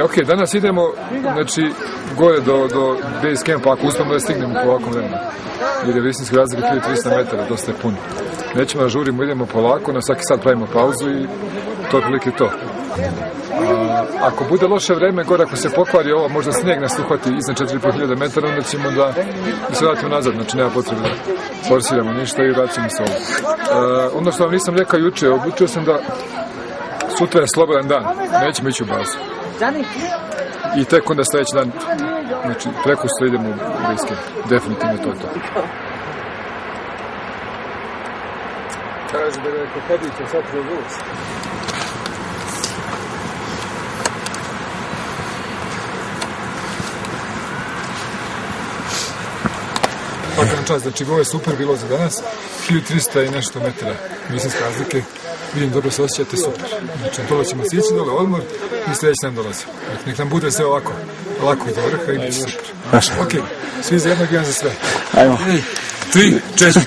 Ok, danas idemo, znači, gore do base campa, ako uspemo da stignemo po ovakvom vremenu. Jer je visinski razlika 1300 metara, dosta je puno. Nećemo da žurimo, idemo polako, na svaki sat pravimo pauzu i to je prilike to. Ako bude loše vreme, gore ako se pokvari ovo, možda snijeg nas uhvati iznad 4500 metara, onda ćemo da se vratimo nazad, znači nema potrebe da forsiramo ništa i vraćamo se ovo. Ono što vam nisam rekao juče, odlučio sam da sutra je slobodan dan, nećemo ići u bazu. I tek onda sljedeći dan, znači preko sutra idemo u base camp, definitivno to je to. Kaže da je Kokadića satrio vus. Svaka nam čast, znači ovo je super bilo za danas, 1300 i nešto metara visinske razlike, vidim dobro se osjećate, super. Znači dole ćemo sići, dole odmor i sljedeći nam dolazi. Nek nam bude sve ovako, lako i do vrha i biti super. Ok, svi za jednog, jedan za sve. Ajmo. 3, 4.